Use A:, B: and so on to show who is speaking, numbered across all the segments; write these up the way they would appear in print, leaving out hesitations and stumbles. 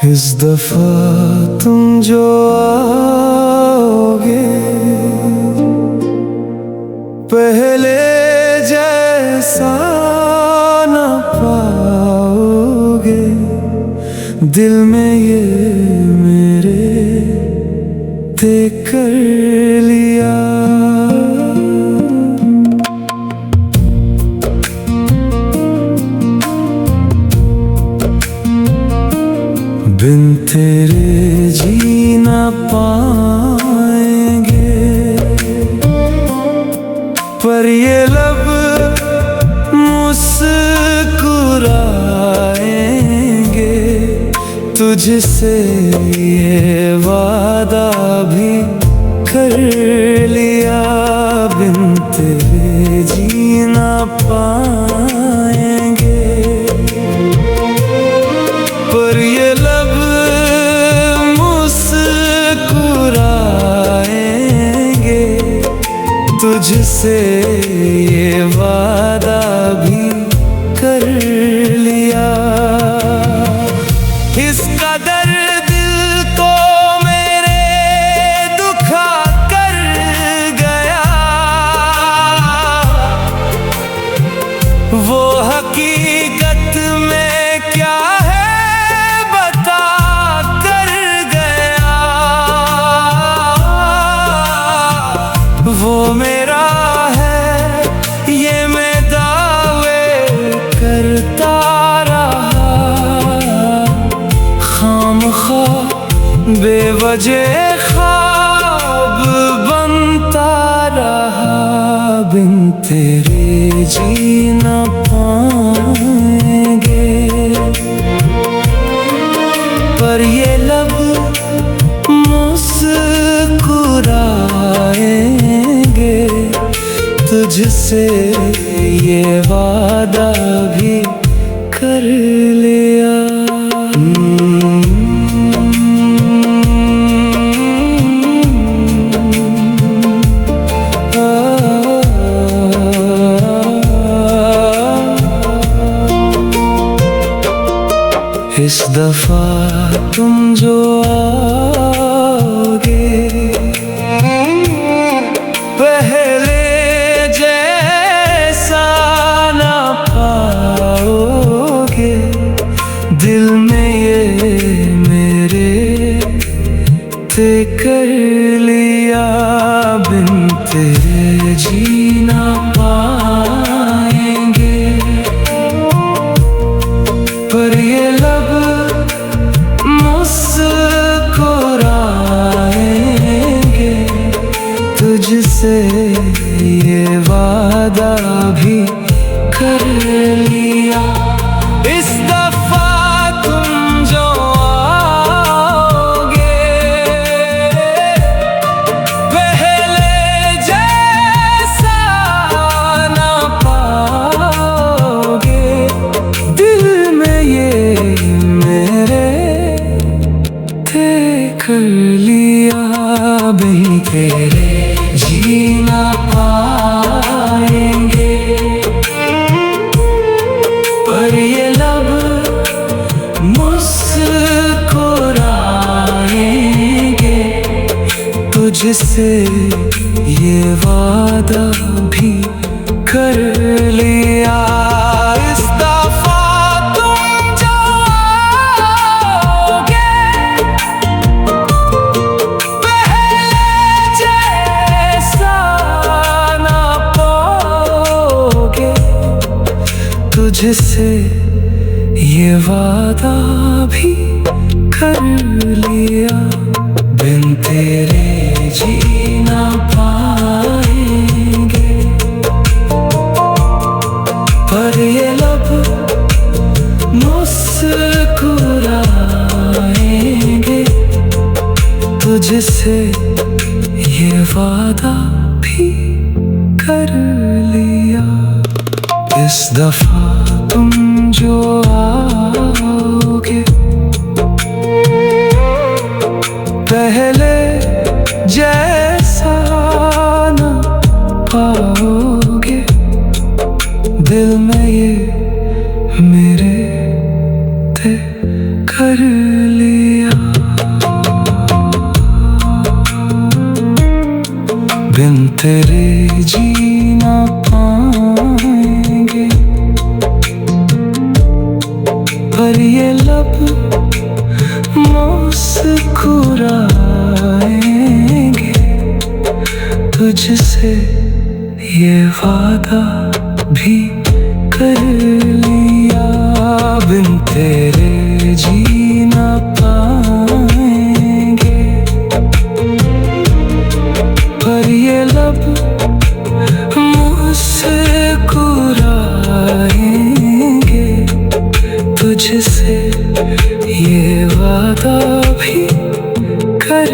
A: इस दफा तुम जो आओगे पहले जैसा न पाओगे। दिल में ये मेरे देख कर लिया। बिन तेरे जी न पाएंगे, पर ये लब मुस्कुराएंगे। तुझसे ये वादा भी कर लिया। बिन तेरे जी न पाएंगे, पर ये लब मुस्कुराएंगे। तुझसे ये वादा भी कर लिया। इस कदर दिल को मेरे दुखा कर गया, वो हकीकत में क्या है बता कर गया। वो मेरा है ये मैं दावे करता रहा। खामखा बेवजह ख्वाब बनता रहा। बिन तेरे जी न पाएंगे, पर ये लब मुस्कुराएंगे। तुझसे ये वादा भी कर लिया। इस दफा तुम जो आओगे पहले जैसा न पाओगे। दिल में ये मेरे देख कर लिया। बिन तेरे जी न पाएंगे, पर ये लब मुस्कुराएंगे। तुझसे ये वादा भी कर लिया। इस दफा तुम जो आओगे पहले जैसा न पाओगे। दिल में ये मेरे देख लिया। बिन तेरे जी न पाएंगे, पर ये लब मुस्कुराएंगे। तुझसे ये वादा भी कर लिया। इस दफा तुम जो आओगे पहले जैसा न पाओगे। तुझसे ये वादा भी कर लिया। बिन तेरे जी न पाएंगे, पर ये लब मुस्कुराएंगे। तुझसे ये वादा भी कर लिया। इस दफा तुम जो आओगे पहले जैसा न पाओगे। दिल में ये मेरे थे कर लिए। तेरे जी ना पाएंगे, पर ये लब मुस्कुराएंगे। तुझसे ये वादा भी कर लिया, बिन तेरे जी ना पाएंगे, पर ये लब मुस्कुराएंगे। तुझसे ये वादा भी कर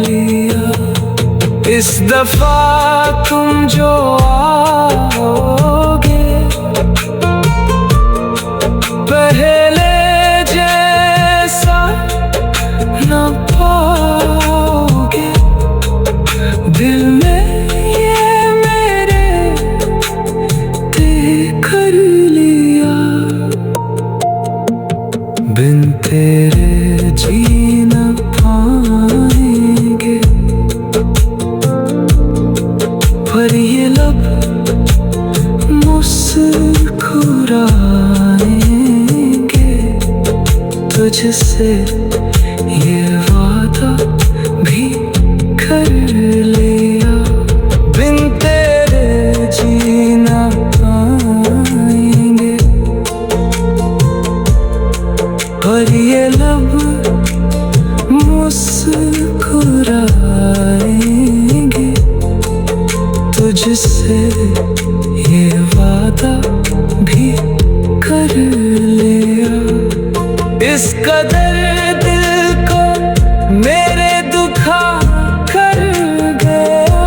A: लिया। इस दफा तुम जो आओगे, पहले जैसा न पाओगे। दिल में ये मेरे तय कर लिया, बिन तेरे जी न पाएंगे, पर ये लब मुस्कुराएंगे। तुझसे ये वादा भी कर लिया, बिन तेरे जी ना पाएंगे, पर ये लब मुस्कुराएंगे। तुझसे ये वादा भी कर लिया। इस कदर दिल को मेरे दुखा कर गया,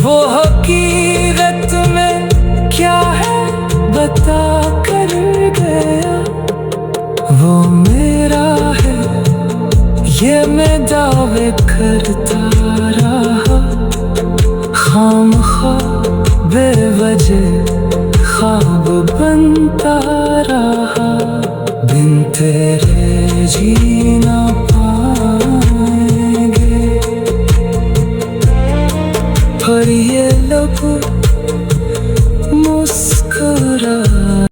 A: वो हकीकत में क्या है बता कर गया। वो मेरा है ये मैं दावे करता रहा, खामखा बेवजह ख्वाब बनता रहा, बिन तेरे जी